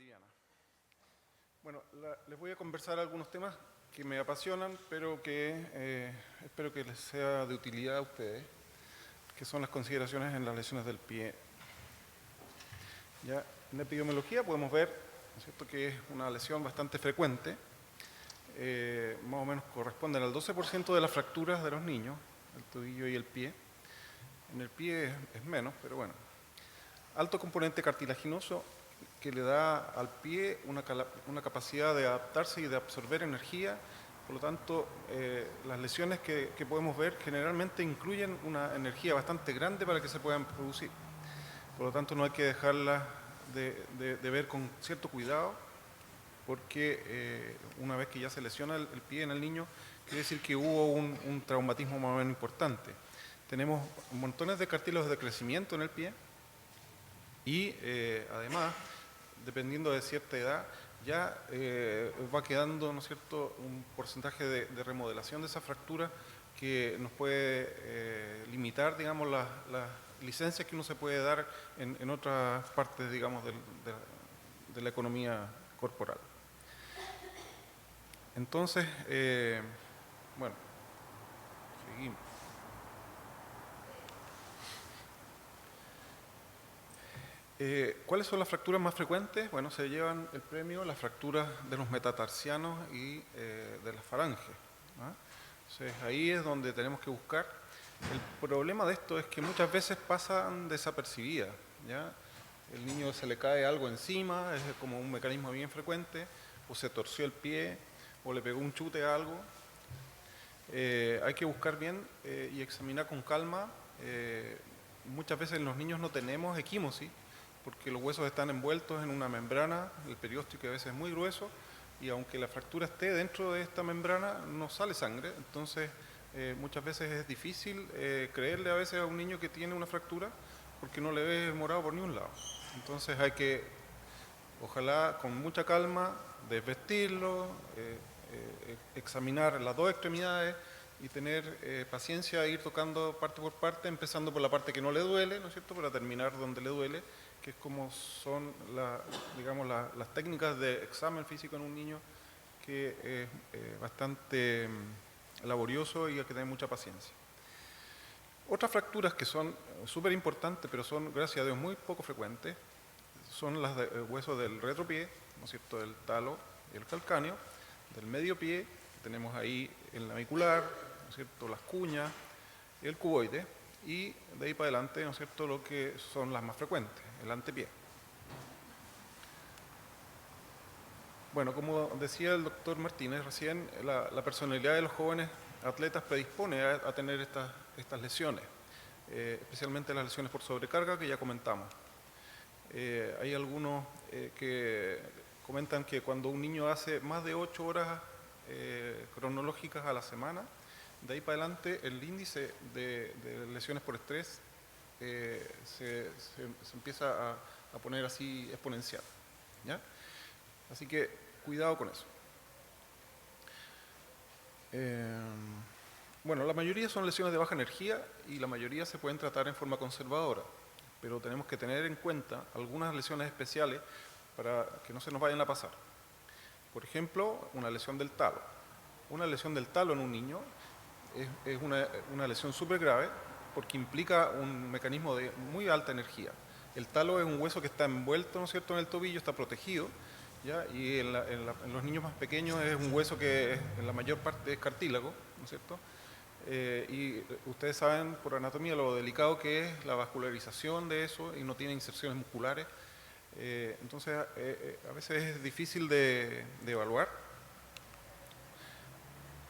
Valdiviana. Bueno, les voy a conversar algunos temas que me apasionan, pero que espero que les sea de utilidad a ustedes, que son las consideraciones en las lesiones del pie. Ya, en epidemiología podemos ver, ¿no es cierto?, que es una lesión bastante frecuente, más o menos corresponden al 12% de las fracturas de los niños, el tobillo y el pie. En el pie es menos, pero bueno. Alto componente cartilaginoso que le da al pie una capacidad de adaptarse y de absorber energía. Por lo tanto, las lesiones que podemos ver generalmente incluyen una energía bastante grande para que se puedan producir. Por lo tanto, no hay que dejarlas de ver con cierto cuidado, porque una vez que ya se lesiona el pie en el niño, quiere decir que hubo un traumatismo más o menos importante. Tenemos montones de cartílagos de crecimiento en el pie y además, dependiendo de cierta edad, ya va quedando, ¿no es cierto?, un porcentaje de remodelación de esa fractura que nos puede limitar, digamos, las licencias que uno se puede dar en otras partes, digamos, de la economía corporal. Entonces, bueno, seguimos. ¿Cuáles son las fracturas más frecuentes? Bueno, se llevan el premio las fracturas de los metatarsianos y de las falanges, ¿no? Entonces, ahí es donde tenemos que buscar. El problema de esto es que muchas veces pasan desapercibidas, ¿ya? El niño se le cae algo encima, es como un mecanismo bien frecuente, o se torció el pie, o le pegó un chute a algo. Hay que buscar bien y examinar con calma. Muchas veces en los niños no tenemos equimosis, porque los huesos están envueltos en una membrana, el periósteo, que a veces es muy grueso, y aunque la fractura esté dentro de esta membrana, no sale sangre. Entonces, muchas veces es difícil creerle a veces a un niño que tiene una fractura, porque no le ve morado por ningún lado. Entonces hay que, ojalá con mucha calma, desvestirlo, examinar las dos extremidades y tener paciencia e ir tocando parte por parte, empezando por la parte que no le duele, ¿no es cierto?, para terminar donde le duele, que es como son digamos, las técnicas de examen físico en un niño, que es bastante laborioso y hay que tener mucha paciencia. Otras fracturas que son súper importantes, pero son, gracias a Dios, muy poco frecuentes, son las de huesos del retropié, ¿no es cierto?, del talo y el calcáneo, del medio pie, tenemos ahí el navicular, ¿no es cierto?, las cuñas, el cuboide, y de ahí para adelante, ¿no es cierto?, lo que son las más frecuentes, el antepié. Bueno, como decía el doctor Martínez recién, la personalidad de los jóvenes atletas predispone a tener estas lesiones, especialmente las lesiones por sobrecarga que ya comentamos. Hay algunos que comentan que cuando un niño hace más de 8 horas cronológicas a la semana, de ahí para adelante el índice de lesiones por estrés se empieza a poner así exponencial, ¿ya? Así que cuidado con eso. Bueno, la mayoría son lesiones de baja energía y la mayoría se pueden tratar en forma conservadora, pero tenemos que tener en cuenta algunas lesiones especiales para que no se nos vayan a pasar. Por ejemplo, una lesión del talo. Una lesión del talo en un niño es una lesión súper grave porque implica un mecanismo de muy alta energía. El talo es un hueso que está envuelto, ¿no es cierto?, en el tobillo, está protegido, ¿ya? Y en los niños más pequeños es un hueso que en la mayor parte es cartílago, ¿no es cierto? Y ustedes saben por anatomía lo delicado que es la vascularización de eso y no tiene inserciones musculares. Entonces a veces es difícil de evaluar.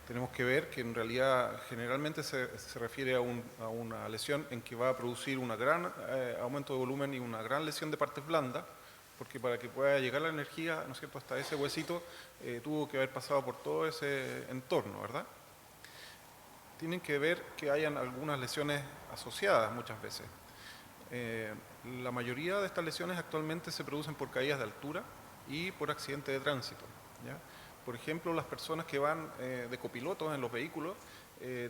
Tenemos que ver que en realidad generalmente se refiere a una lesión en que va a producir un gran aumento de volumen y una gran lesión de partes blandas, porque para que pueda llegar la energía, ¿no es cierto?, hasta ese huesito tuvo que haber pasado por todo ese entorno, ¿verdad? Tienen que ver que hayan algunas lesiones asociadas muchas veces. La mayoría de estas lesiones actualmente se producen por caídas de altura y por accidentes de tránsito, ¿ya? Por ejemplo, las personas que van de copilotos en los vehículos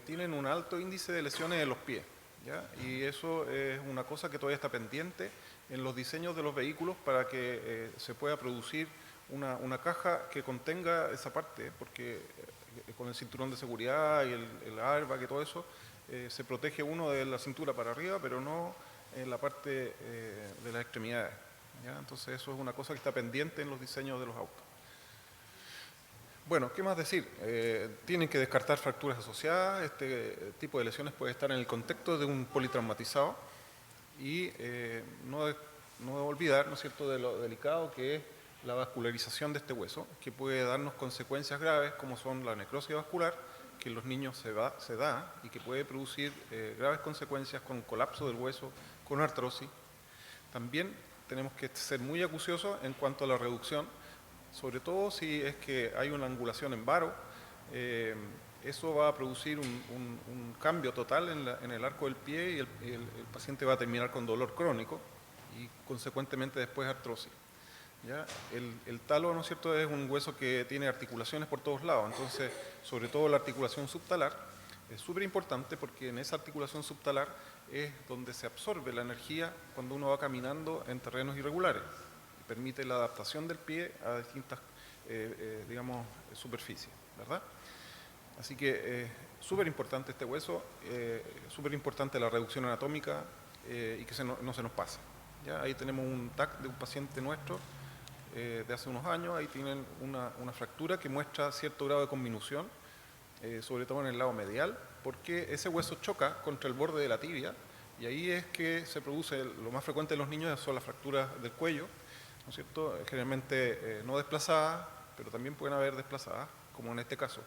tienen un alto índice de lesiones en los pies, ¿ya? Y eso es una cosa que todavía está pendiente en los diseños de los vehículos para que se pueda producir una caja que contenga esa parte, porque con el cinturón de seguridad y el airbag y todo eso, se protege uno de la cintura para arriba, pero no en la parte de las extremidades, ¿ya? Entonces eso es una cosa que está pendiente en los diseños de los autos. Bueno, ¿qué más decir? Tienen que descartar fracturas asociadas. Este tipo de lesiones puede estar en el contexto de un politraumatizado y no olvidar, ¿no es cierto?, de lo delicado que es la vascularización de este hueso, que puede darnos consecuencias graves como son la necrosis vascular, que en los niños se da y que puede producir graves consecuencias con colapso del hueso, con artrosis. También tenemos que ser muy acuciosos en cuanto a la reducción, sobre todo si es que hay una angulación en varo. Eso va a producir un cambio total en el arco del pie y el paciente va a terminar con dolor crónico y consecuentemente después artrosis. ¿Ya? El talo, ¿no es cierto?, es un hueso que tiene articulaciones por todos lados, entonces sobre todo la articulación subtalar es súper importante porque en esa articulación subtalar es donde se absorbe la energía cuando uno va caminando en terrenos irregulares y permite la adaptación del pie a distintas digamos, superficies, ¿verdad? Así que súper importante este hueso, súper importante la reducción anatómica y que no se nos pase. ¿Ya? Ahí tenemos un TAC de un paciente nuestro de hace unos años. Ahí tienen una fractura que muestra cierto grado de conminución, sobre todo en el lado medial, porque ese hueso choca contra el borde de la tibia y ahí es que se produce, lo más frecuente en los niños son las fracturas del cuello, ¿no es cierto?, generalmente no desplazadas, pero también pueden haber desplazadas, como en este caso.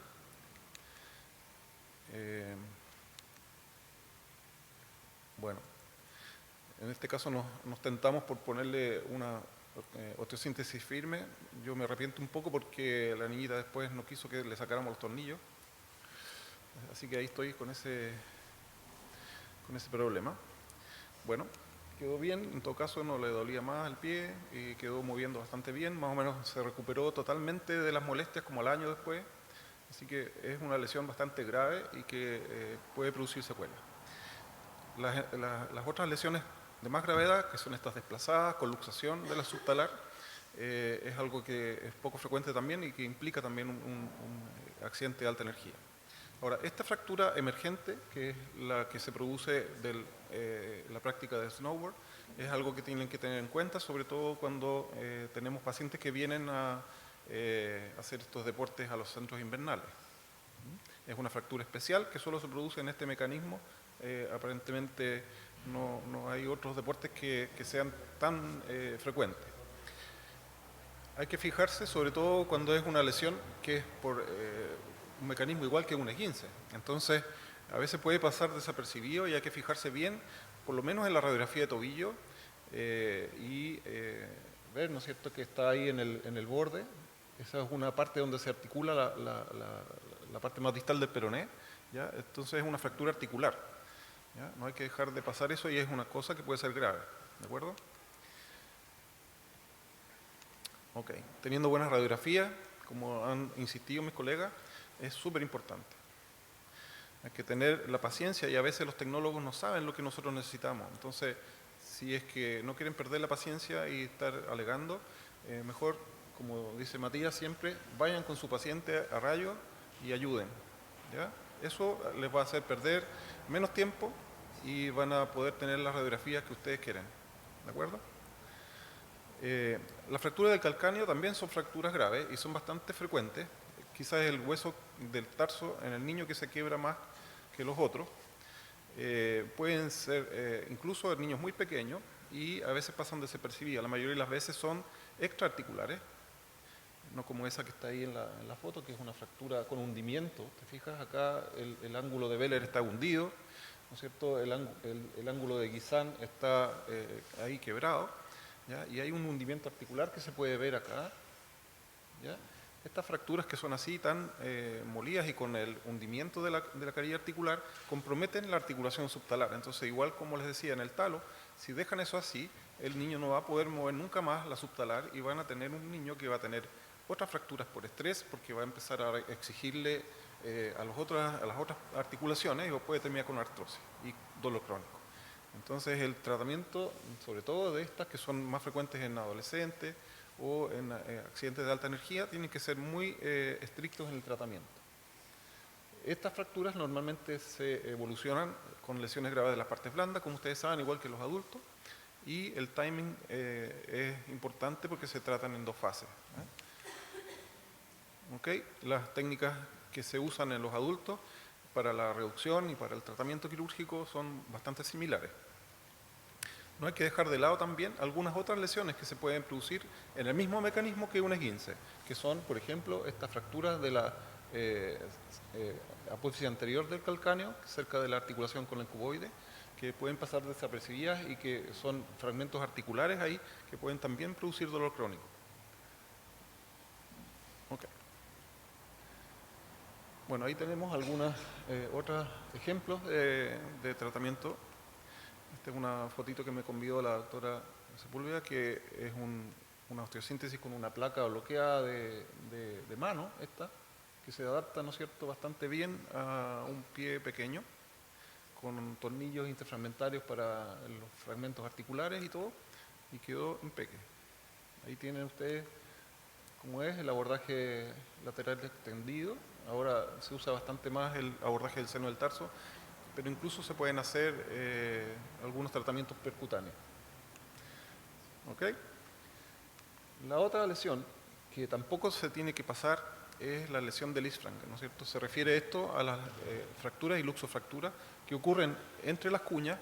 Bueno, en este caso nos tentamos por ponerle una osteosíntesis firme. Yo me arrepiento un poco porque la niñita después no quiso que le sacáramos los tornillos, así que ahí estoy con ese problema. Bueno, quedó bien, en todo caso no le dolía más el pie, y quedó moviendo bastante bien, más o menos se recuperó totalmente de las molestias como al año después, así que es una lesión bastante grave y que puede producir secuelas. Las otras lesiones de más gravedad, que son estas desplazadas, con luxación de la subtalar, es algo que es poco frecuente también y que implica también un accidente de alta energía. Ahora, esta fractura emergente, que es la que se produce de la práctica de snowboard, es algo que tienen que tener en cuenta, sobre todo cuando tenemos pacientes que vienen a hacer estos deportes a los centros invernales. Es una fractura especial que solo se produce en este mecanismo. Aparentemente no hay otros deportes que sean tan frecuentes. Hay que fijarse sobre todo cuando es una lesión que es por un mecanismo igual que un esguince. Entonces, a veces puede pasar desapercibido y hay que fijarse bien, por lo menos en la radiografía de tobillo, y ver, ¿no es cierto?, que está ahí en el borde. Esa es una parte donde se articula la parte más distal del peroné, ¿ya? Entonces es una fractura articular, ¿ya? No hay que dejar de pasar eso y es una cosa que puede ser grave, ¿de acuerdo? Ok, teniendo buenas radiografías, como han insistido mis colegas, es súper importante. Hay que tener la paciencia y a veces los tecnólogos no saben lo que nosotros necesitamos. Entonces, si es que no quieren perder la paciencia y estar alegando, mejor, como dice Matías siempre, vayan con su paciente a rayos y ayuden, ¿ya? Eso les va a hacer perder menos tiempo y van a poder tener las radiografías que ustedes quieren, ¿de acuerdo? Las fracturas del calcáneo también son fracturas graves y son bastante frecuentes. Quizás es el hueso del tarso en el niño que se quiebra más que los otros. Pueden ser incluso en niños muy pequeños y a veces pasan desapercibidas. La mayoría de las veces son extraarticulares, no como esa que está ahí en la foto, que es una fractura con hundimiento. ¿Te fijas? Acá el ángulo de Beller está hundido, ¿no es cierto? El ángulo de Guisan está ahí quebrado, ¿ya? Y hay un hundimiento articular que se puede ver acá, ¿ya? Estas fracturas que son así, tan molidas y con el hundimiento de la carilla articular, comprometen la articulación subtalar. Entonces, igual como les decía en el talo, si dejan eso así, el niño no va a poder mover nunca más la subtalar y van a tener un niño que va a tener otras fracturas por estrés, porque va a empezar a exigirle a las otras articulaciones y puede terminar con artrosis y dolor crónico. Entonces el tratamiento, sobre todo de estas que son más frecuentes en adolescentes o en accidentes de alta energía, tienen que ser muy estrictos en el tratamiento. Estas fracturas normalmente se evolucionan con lesiones graves de las partes blandas, como ustedes saben, igual que los adultos, y el timing es importante porque se tratan en dos fases. ¿Okay? Las técnicas que se usan en los adultos para la reducción y para el tratamiento quirúrgico son bastante similares. No hay que dejar de lado también algunas otras lesiones que se pueden producir en el mismo mecanismo que un esguince, que son, por ejemplo, estas fracturas de la apófisis anterior del calcáneo, cerca de la articulación con el cuboide, que pueden pasar desapercibidas y que son fragmentos articulares ahí que pueden también producir dolor crónico. Okay. Bueno, ahí tenemos algunos otros ejemplos de tratamiento. Esta es una fotito que me convidó la doctora Sepúlveda, que es una osteosíntesis con una placa bloqueada de mano, esta, que se adapta, ¿no es cierto?, bastante bien a un pie pequeño, con tornillos interfragmentarios para los fragmentos articulares y todo, y quedó impeque. Ahí tienen ustedes cómo es el abordaje lateral extendido. Ahora se usa bastante más el abordaje del seno del tarso, pero incluso se pueden hacer algunos tratamientos percutáneos. ¿Okay? La otra lesión que tampoco se tiene que pasar es la lesión del Lisfranc, ¿no es cierto? Se refiere esto a las fracturas y luxofracturas que ocurren entre las cuñas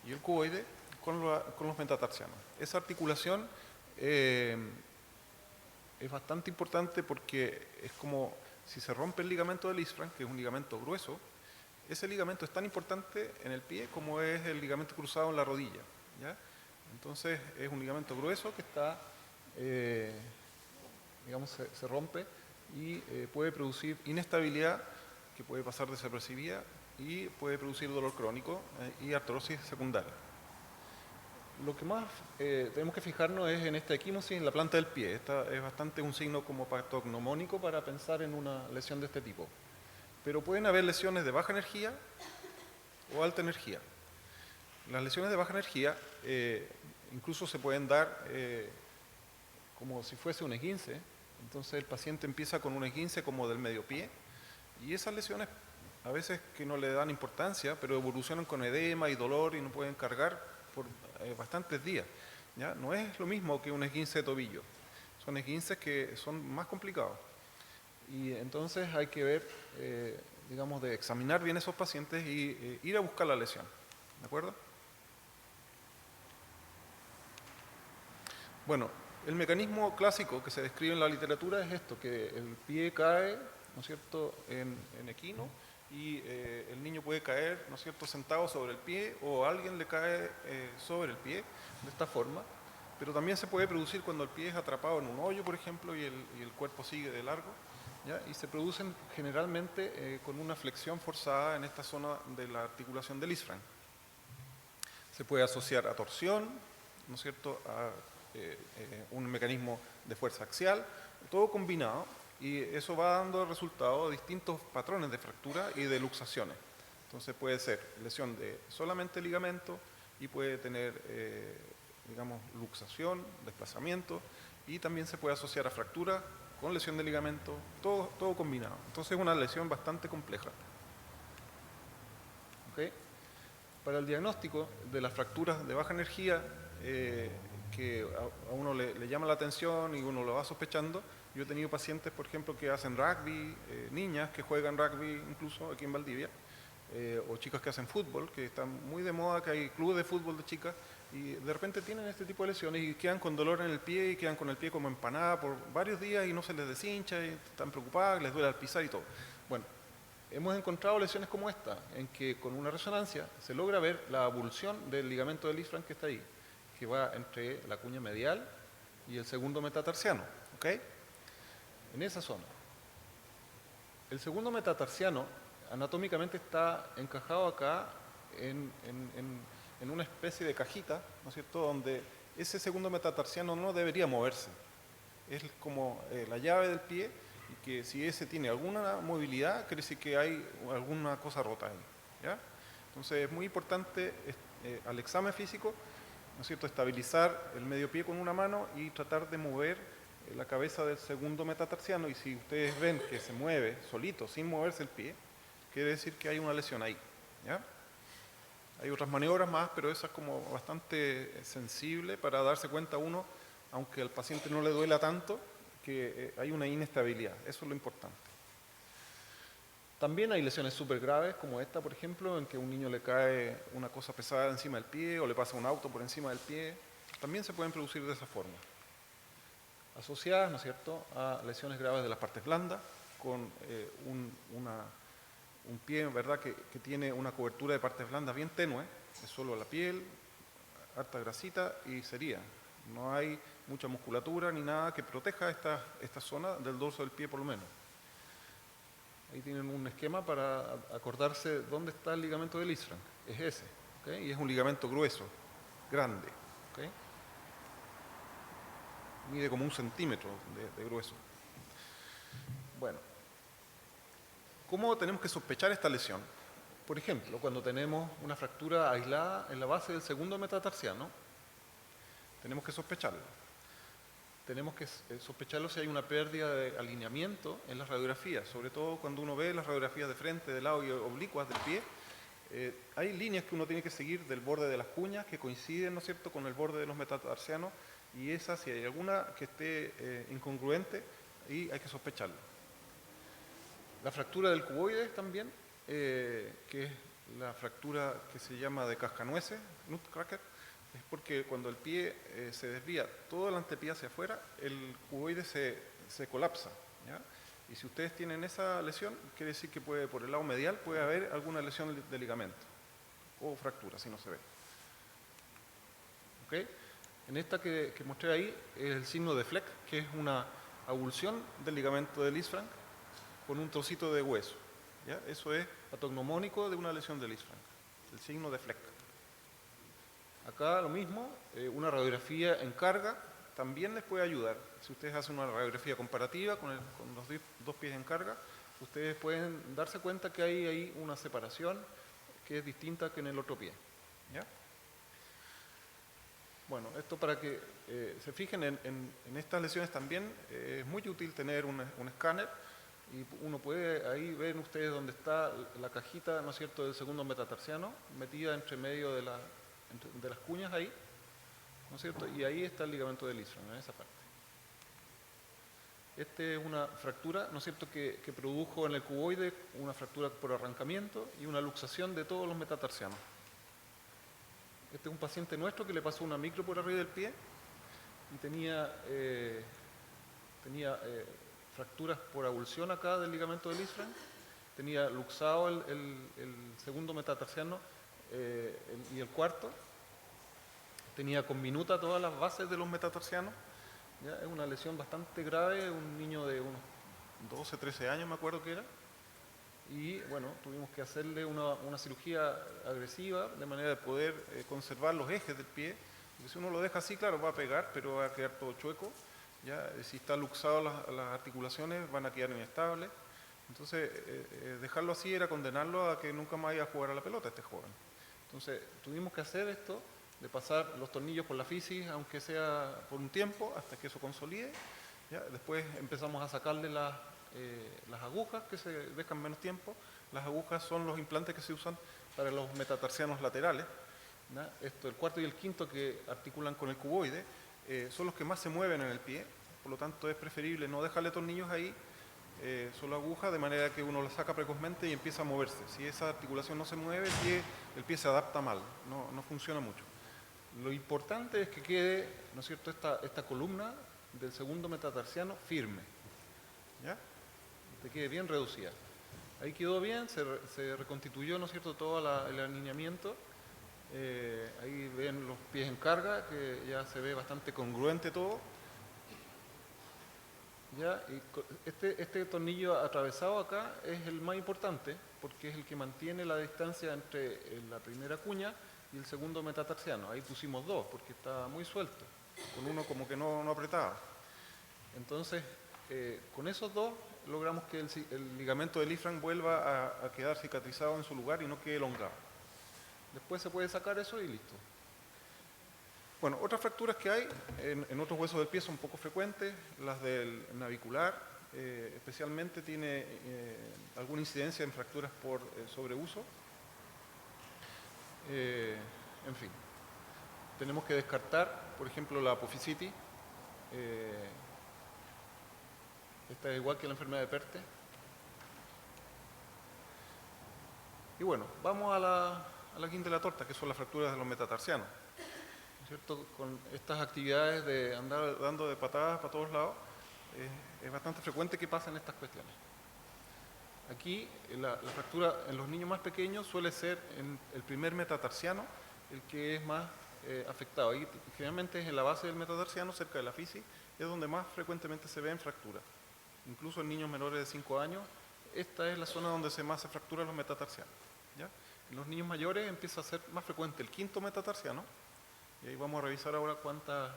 y el cuboide con los metatarsianos. Esa articulación es bastante importante porque es como si se rompe el ligamento del Lisfranc, que es un ligamento grueso. Ese ligamento es tan importante en el pie como es el ligamento cruzado en la rodilla, ¿ya? Entonces es un ligamento grueso que está, digamos, se rompe y puede producir inestabilidad que puede pasar desapercibida y puede producir dolor crónico y artrosis secundaria. Lo que más tenemos que fijarnos es en esta equimosis en la planta del pie. Esta es bastante un signo como patognomónico para pensar en una lesión de este tipo. Pero pueden haber lesiones de baja energía o alta energía. Las lesiones de baja energía incluso se pueden dar como si fuese un esguince. Entonces el paciente empieza con un esguince como del medio pie y esas lesiones a veces que no le dan importancia, pero evolucionan con edema y dolor y no pueden cargar por bastantes días. ¿Ya? No es lo mismo que un esguince de tobillo. Son esguinces que son más complicados. Y entonces hay que ver, digamos, de examinar bien esos pacientes y ir a buscar la lesión. ¿De acuerdo? Bueno, el mecanismo clásico que se describe en la literatura es esto, que el pie cae, ¿no es cierto?, en equino y el niño puede caer, ¿no es cierto?, sentado sobre el pie o alguien le cae sobre el pie de esta forma, pero también se puede producir cuando el pie es atrapado en un hoyo, por ejemplo, y el cuerpo sigue de largo. ¿Ya? Y se producen generalmente con una flexión forzada en esta zona de la articulación del Lisfranc. Se puede asociar a torsión, ¿no es cierto?, a un mecanismo de fuerza axial, todo combinado, y eso va dando resultado a distintos patrones de fractura y de luxaciones. Entonces puede ser lesión de solamente ligamento y puede tener, digamos, luxación, desplazamiento, y también se puede asociar a fractura con lesión de ligamento, todo combinado. Entonces es una lesión bastante compleja. ¿Okay? Para el diagnóstico de las fracturas de baja energía, que a uno le llama la atención y uno lo va sospechando, yo he tenido pacientes, por ejemplo, que hacen rugby, niñas que juegan rugby incluso aquí en Valdivia, o chicas que hacen fútbol, que están muy de moda, que hay clubes de fútbol de chicas, y de repente tienen este tipo de lesiones y quedan con dolor en el pie y quedan con el pie como empanada por varios días y no se les deshincha y están preocupadas, les duele al pisar y todo. Bueno, hemos encontrado lesiones como esta, en que con una resonancia se logra ver la avulsión del ligamento del Lisfranc que está ahí, que va entre la cuña medial y el segundo metatarsiano, ¿ok? En esa zona. El segundo metatarsiano anatómicamente está encajado acá en una especie de cajita, ¿no es cierto?, donde ese segundo metatarsiano no debería moverse. Es como la llave del pie, y que si ese tiene alguna movilidad, quiere decir que hay alguna cosa rota ahí, ¿ya? Entonces es muy importante al examen físico, ¿no es cierto?, estabilizar el medio pie con una mano y tratar de mover la cabeza del segundo metatarsiano, y si ustedes ven que se mueve solito, sin moverse el pie, quiere decir que hay una lesión ahí, ¿ya? Hay otras maniobras más, pero esa es como bastante sensible para darse cuenta uno, aunque al paciente no le duela tanto, que hay una inestabilidad. Eso es lo importante. También hay lesiones súper graves, como esta, por ejemplo, en que a un niño le cae una cosa pesada encima del pie o le pasa un auto por encima del pie. También se pueden producir de esa forma, asociadas, ¿no es cierto?, a lesiones graves de las partes blandas, con un pie, ¿verdad?, que tiene una cobertura de partes blandas bien tenue, es solo la piel, harta grasita y sería. No hay mucha musculatura ni nada que proteja esta zona del dorso del pie por lo menos. Ahí tienen un esquema para acordarse dónde está el ligamento del Lisfranc. Es ese, ¿okay? Y es un ligamento grueso, grande, ¿okay? Mide como 1 centímetro de grueso. Bueno, ¿cómo tenemos que sospechar esta lesión? Por ejemplo, cuando tenemos una fractura aislada en la base del segundo metatarsiano, tenemos que sospecharlo. Tenemos que sospecharlo si hay una pérdida de alineamiento en las radiografías, sobre todo cuando uno ve las radiografías de frente, de lado y oblicuas del pie. Hay líneas que uno tiene que seguir del borde de las cuñas que coinciden, ¿no es cierto?, con el borde de los metatarsianos, y esa, si hay alguna que esté incongruente, ahí hay que sospecharlo. La fractura del cuboides también, que es la fractura que se llama de cascanueces, nutcracker, es porque cuando el pie se desvía todo el antepie hacia afuera, el cuboide se colapsa, ¿ya? Y si ustedes tienen esa lesión, quiere decir que por el lado medial puede haber alguna lesión de ligamento o fractura, si no se ve. ¿Okay? En esta que mostré ahí es el signo de Fleck, que es una avulsión del ligamento del Lisfranc con un trocito de hueso, ¿ya? Eso es patognomónico de una lesión del Lisfranc, el signo de Fleck. Acá lo mismo, una radiografía en carga también les puede ayudar. Si ustedes hacen una radiografía comparativa con los dos pies en carga, ustedes pueden darse cuenta que hay ahí una separación que es distinta que en el otro pie, ¿ya? Bueno, esto para que se fijen en estas lesiones también es muy útil tener un escáner, y uno puede ahí ver ustedes dónde está la cajita, ¿no es cierto?, del segundo metatarsiano, metida entre medio de las cuñas ahí, ¿no es cierto?, y ahí está el ligamento del Lisfranc, en esa parte. Esta es una fractura, ¿no es cierto?, que produjo en el cuboide una fractura por arrancamiento y una luxación de todos los metatarsianos. Este es un paciente nuestro que le pasó una micro por arriba del pie y tenía fracturas por avulsión acá del ligamento del Lisfranc, tenía luxado el segundo metatarsiano y el cuarto, tenía con minuta todas las bases de los metatarsianos, ¿ya? Es una lesión bastante grave, un niño de unos 12, 13 años me acuerdo que era, y bueno, tuvimos que hacerle una cirugía agresiva de manera de poder conservar los ejes del pie, porque si uno lo deja así, claro, va a pegar, pero va a quedar todo chueco, ¿ya? Si está luxado las articulaciones van a quedar inestables, entonces dejarlo así era condenarlo a que nunca más vaya a jugar a la pelota este joven. Entonces tuvimos que hacer esto, de pasar los tornillos por la fisis, aunque sea por un tiempo, hasta que eso consolide, ¿ya? Después empezamos a sacarle las agujas que se dejan menos tiempo. Las agujas son los implantes que se usan para los metatarsianos laterales, ¿ya? El cuarto y el quinto, que articulan con el cuboide, son los que más se mueven en el pie, por lo tanto es preferible no dejarle tornillos ahí, solo aguja, de manera que uno la saca precozmente y empieza a moverse. Si esa articulación no se mueve, el pie se adapta mal, no funciona mucho. Lo importante es que quede, ¿no es cierto?, esta columna del segundo metatarsiano firme, ¿ya? Que quede bien reducida. Ahí quedó bien, se reconstituyó, ¿no es cierto?, todo el alineamiento. Ahí ven los pies en carga, que ya se ve bastante congruente todo. ¿Ya? Y este tornillo atravesado acá es el más importante, porque es el que mantiene la distancia entre la primera cuña y el segundo metatarsiano. Ahí pusimos dos, porque estaba muy suelto, con uno como que no apretaba. Entonces, con esos dos logramos que el ligamento del Lisfranc vuelva a quedar cicatrizado en su lugar y no quede elongado. Después se puede sacar eso y listo. Bueno, otras fracturas que hay en otros huesos del pie son poco frecuentes, las del navicular, especialmente tiene alguna incidencia en fracturas por sobreuso. En fin, tenemos que descartar, por ejemplo, la apofisitis. Esta es igual que la enfermedad de Perte. Y bueno, vamos a la quinta de la torta, que son las fracturas de los metatarsianos. ¿Cierto? Con estas actividades de andar dando de patadas para todos lados, es bastante frecuente que pasen estas cuestiones. Aquí la fractura en los niños más pequeños suele ser en el primer metatarsiano el que es más afectado. Y generalmente es en la base del metatarsiano, cerca de la fisis, es donde más frecuentemente se ven fracturas. Incluso en niños menores de 5 años, esta es la zona donde más se fracturan los metatarsianos. ¿Ya? En los niños mayores empieza a ser más frecuente el quinto metatarsiano. Y ahí vamos a revisar ahora cuántas,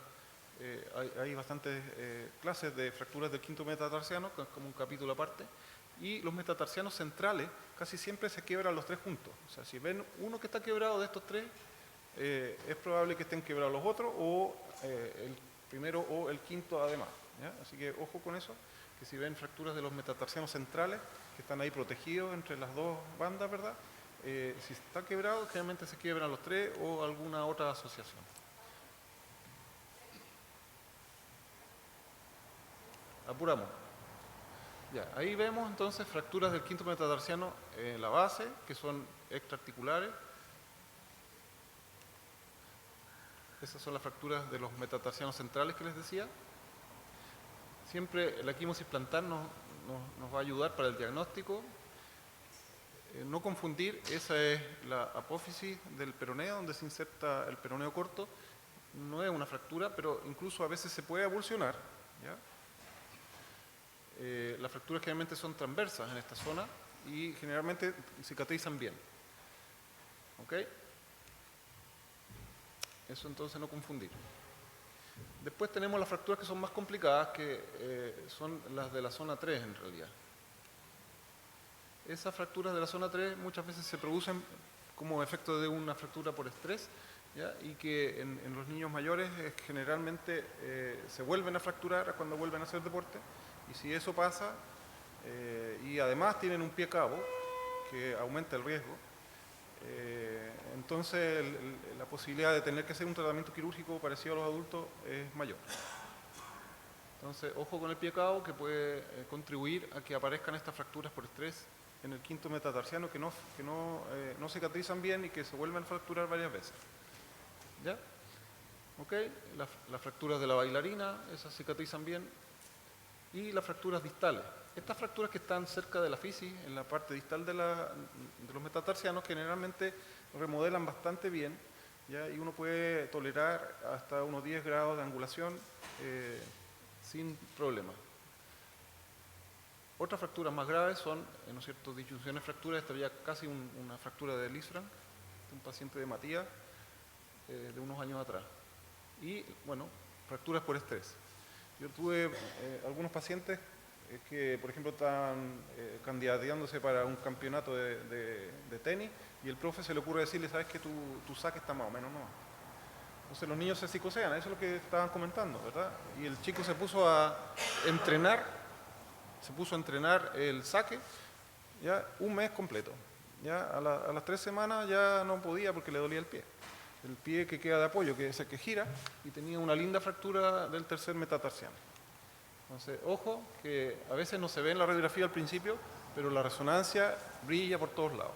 hay bastantes clases de fracturas del quinto metatarsiano, como un capítulo aparte, y los metatarsianos centrales casi siempre se quiebran los tres juntos. O sea, si ven uno que está quebrado de estos tres, es probable que estén quebrados los otros, o el primero o el quinto además. ¿Ya? Así que ojo con eso, que si ven fracturas de los metatarsianos centrales, que están ahí protegidos entre las dos bandas, ¿verdad? Si está quebrado, generalmente se quiebran los tres o alguna otra asociación. Apuramos. Ya, ahí vemos entonces fracturas del quinto metatarsiano en la base, que son extraarticulares. Esas son las fracturas de los metatarsianos centrales que les decía. Siempre la quimosis plantar nos va a ayudar para el diagnóstico. No confundir, esa es la apófisis del peroneo, donde se inserta el peroneo corto. No es una fractura, pero incluso a veces se puede avulsionar. ¿Ya? Las fracturas generalmente son transversas en esta zona y generalmente cicatrizan bien. ¿Ok? Eso entonces no confundir. Después tenemos las fracturas que son más complicadas, que son las de la zona 3 en realidad. Esas fracturas de la zona 3 muchas veces se producen como efecto de una fractura por estrés, ¿ya? Y que en los niños mayores generalmente se vuelven a fracturar cuando vuelven a hacer deporte, y si eso pasa, y además tienen un pie cabo, que aumenta el riesgo, entonces la posibilidad de tener que hacer un tratamiento quirúrgico parecido a los adultos es mayor. Entonces, ojo con el pie cabo, que puede contribuir a que aparezcan estas fracturas por estrés en el quinto metatarsiano que no cicatrizan bien y que se vuelven a fracturar varias veces. ¿Ya? ¿Ok? Las fracturas de la bailarina, esas cicatrizan bien. Y las fracturas distales. Estas fracturas que están cerca de la fisis, en la parte distal de los metatarsianos, generalmente remodelan bastante bien, ¿ya? Y uno puede tolerar hasta unos 10 grados de angulación sin problema. Otras fracturas más graves son, ¿no es cierto?, disyunciones fracturas. Esta ya casi una fractura de Lisfranc, de un paciente de Matías, de unos años atrás. Y, bueno, fracturas por estrés. Yo tuve algunos pacientes que, por ejemplo, estaban candidateándose para un campeonato de tenis, y el profe se le ocurre decirle, sabes que tu saque está más o menos, no. Entonces los niños se psicosean, eso es lo que estaban comentando, ¿verdad? Y el chico se puso a entrenar el saque, ya un mes completo. Ya a las 3 semanas ya no podía porque le dolía el pie. El pie que queda de apoyo, que es el que gira, y tenía una linda fractura del tercer metatarsiano. Entonces, ojo, que a veces no se ve en la radiografía al principio, pero la resonancia brilla por todos lados.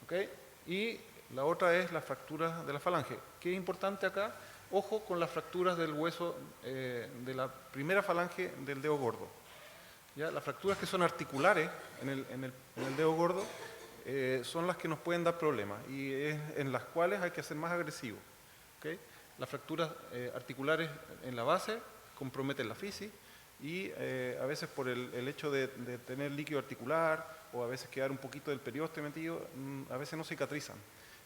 ¿Ok? Y la otra es la fractura de la falange. ¿Qué es importante acá? Ojo con las fracturas del hueso de la primera falange del dedo gordo. ¿Ya? Las fracturas que son articulares en el dedo gordo son las que nos pueden dar problemas, y es en las cuales hay que ser más agresivo. ¿Okay? Las fracturas articulares en la base comprometen la fisis, y a veces por el hecho de tener líquido articular, o a veces quedar un poquito del perioste metido, a veces no cicatrizan.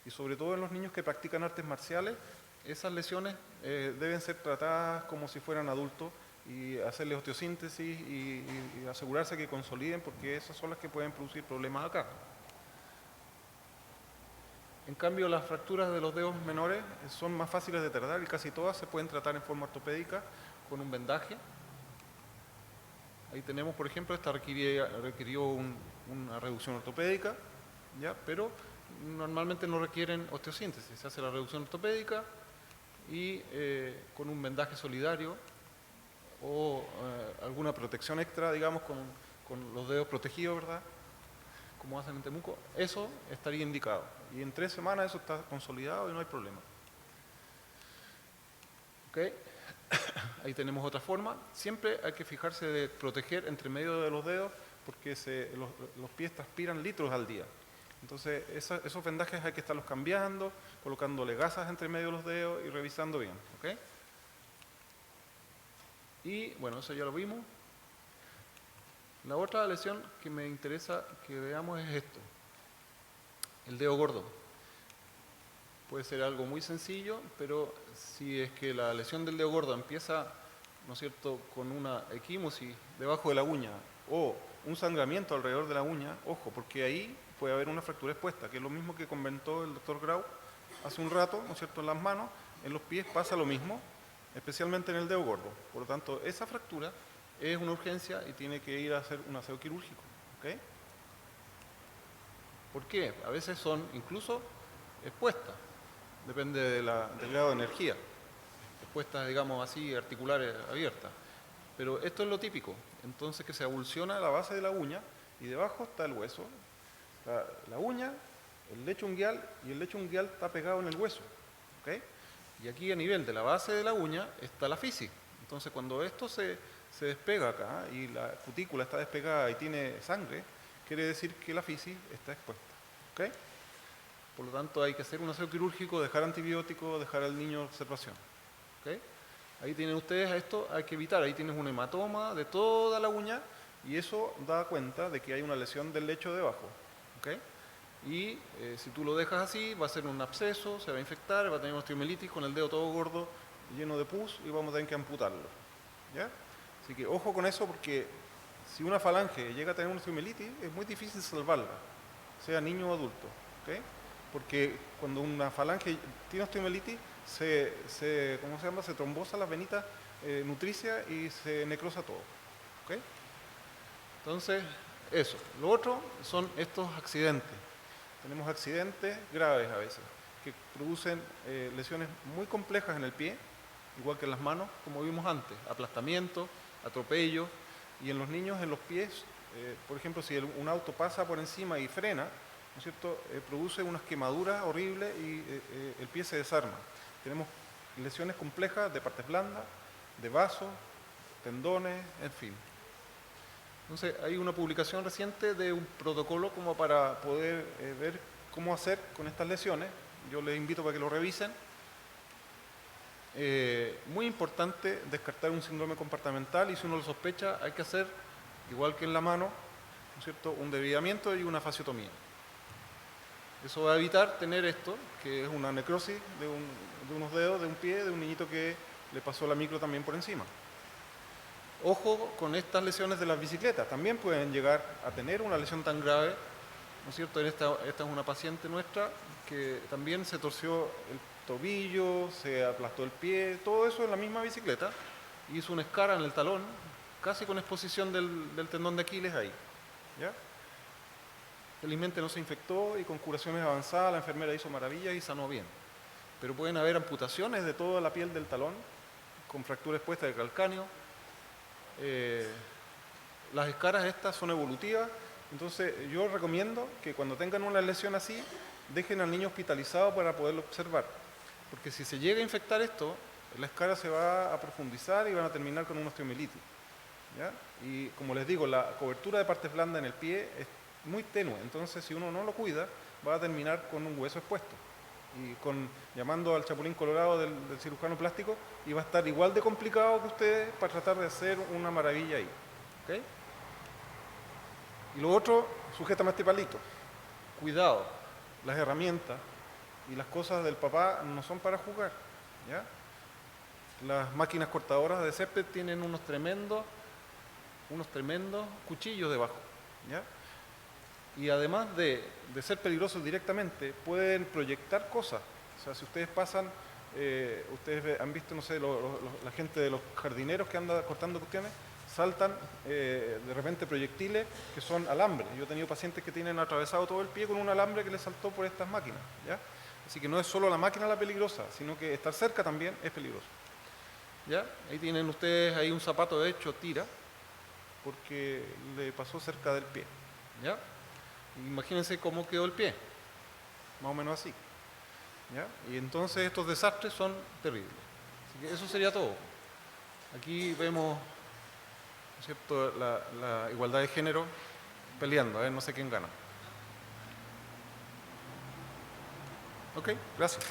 Y sobre todo en los niños que practican artes marciales, esas lesiones deben ser tratadas como si fueran adultos, y hacerles osteosíntesis y asegurarse que consoliden, porque esas son las que pueden producir problemas acá. En cambio, las fracturas de los dedos menores son más fáciles de tratar y casi todas se pueden tratar en forma ortopédica con un vendaje. Ahí tenemos, por ejemplo, esta requirió una reducción ortopédica, ¿ya? Pero normalmente no requieren osteosíntesis. Se hace la reducción ortopédica y con un vendaje solidario o alguna protección extra, digamos, con los dedos protegidos, ¿verdad? Como hacen en Temuco, eso estaría indicado. Y en 3 semanas eso está consolidado y no hay problema. ¿Ok? Ahí tenemos otra forma. Siempre hay que fijarse de proteger entre medio de los dedos porque los pies transpiran litros al día. Entonces esos vendajes hay que estarlos cambiando, colocándole gasas entre medio de los dedos y revisando bien. ¿Ok? Y bueno, eso ya lo vimos. La otra lesión que me interesa que veamos es esto, el dedo gordo. Puede ser algo muy sencillo, pero si es que la lesión del dedo gordo empieza, ¿no es cierto?, con una equimosis debajo de la uña o un sangramiento alrededor de la uña, ojo, porque ahí puede haber una fractura expuesta, que es lo mismo que comentó el doctor Grau hace un rato, ¿no es cierto?, en las manos, en los pies pasa lo mismo, especialmente en el dedo gordo. Por lo tanto, esa fractura es una urgencia y tiene que ir a hacer un aseo quirúrgico. ¿Okay? ¿Por qué? A veces son incluso expuestas, depende del grado de energía, expuestas, digamos así, articulares abiertas. Pero esto es lo típico, entonces que se avulsiona la base de la uña y debajo está el hueso, la uña, el lecho unguial y el lecho unguial está pegado en el hueso. ¿Okay? Y aquí a nivel de la base de la uña está la fisis. Entonces cuando esto se despega acá y la cutícula está despegada y tiene sangre, quiere decir que la fisis está expuesta. ¿Okay? Por lo tanto hay que hacer un aseo quirúrgico, dejar antibióticos, dejar al niño en observación. ¿Okay? Ahí tienen ustedes esto, hay que evitar, ahí tienes un hematoma de toda la uña y eso da cuenta de que hay una lesión del lecho debajo. ¿Okay? Y si tú lo dejas así, va a ser un absceso, se va a infectar, va a tener osteomielitis con el dedo todo gordo, lleno de pus y vamos a tener que amputarlo. ¿Ya? Así que ojo con eso porque si una falange llega a tener una osteomielitis es muy difícil salvarla, sea niño o adulto. ¿Okay? Porque cuando una falange tiene osteomielitis ¿cómo se llama? Se trombosa las venitas nutricias y se necrosa todo. ¿Okay? Entonces, eso. Lo otro son estos accidentes. Tenemos accidentes graves a veces que producen lesiones muy complejas en el pie, igual que en las manos, como vimos antes, aplastamiento, atropello, y en los niños en los pies, por ejemplo, si un auto pasa por encima y frena, ¿no es cierto?, produce unas quemaduras horribles y el pie se desarma. Tenemos lesiones complejas de partes blandas, de vasos, tendones, en fin. Entonces, hay una publicación reciente de un protocolo como para poder ver cómo hacer con estas lesiones. Yo les invito para que lo revisen. Muy importante descartar un síndrome compartimental y si uno lo sospecha hay que hacer, igual que en la mano, ¿no es cierto?, un debridamiento y una fasciotomía. Eso va a evitar tener esto, que es una necrosis de unos dedos, de un pie, de un niñito que le pasó la micro también por encima. Ojo con estas lesiones de las bicicletas, también pueden llegar a tener una lesión tan grave, ¿no es cierto? Esta es una paciente nuestra que también se torció el tobillo, se aplastó el pie, todo eso en la misma bicicleta, hizo una escara en el talón, casi con exposición del tendón de Aquiles ahí. ¿Ya? Felizmente no se infectó y con curaciones avanzadas la enfermera hizo maravillas y sanó bien. Pero pueden haber amputaciones de toda la piel del talón, con fractura expuesta de calcáneo. Las escaras estas son evolutivas, entonces yo recomiendo que cuando tengan una lesión así, dejen al niño hospitalizado para poderlo observar. Porque si se llega a infectar esto, la escara se va a profundizar y van a terminar con una osteomielitis. ¿Ya? Y como les digo, la cobertura de partes blandas en el pie es muy tenue, entonces si uno no lo cuida, va a terminar con un hueso expuesto. Y llamando al chapulín colorado del cirujano plástico, y va a estar igual de complicado que ustedes para tratar de hacer una maravilla ahí. ¿Okay? Y lo otro, sujétame este palito. Cuidado, las herramientas y las cosas del papá no son para jugar. ¿Ya? Las máquinas cortadoras de césped tienen unos tremendos cuchillos debajo. ¿Ya? y además de ser peligrosos directamente, pueden proyectar cosas. O sea, si ustedes pasan, ustedes han visto, no sé, la gente de los jardineros que anda cortando cuestiones, saltan de repente proyectiles que son alambres. Yo he tenido pacientes que tienen atravesado todo el pie con un alambre que les saltó por estas máquinas, ¿ya? Así que no es solo la máquina la peligrosa, sino que estar cerca también es peligroso. ¿Ya? Ahí tienen ustedes ahí un zapato de hecho tira, porque le pasó cerca del pie. ¿Ya? Imagínense cómo quedó el pie, más o menos así. ¿Ya? Y entonces estos desastres son terribles. Así que eso sería todo. Aquí vemos, ¿no es cierto?, la igualdad de género peleando, a ver, no sé quién gana. Ok, gracias.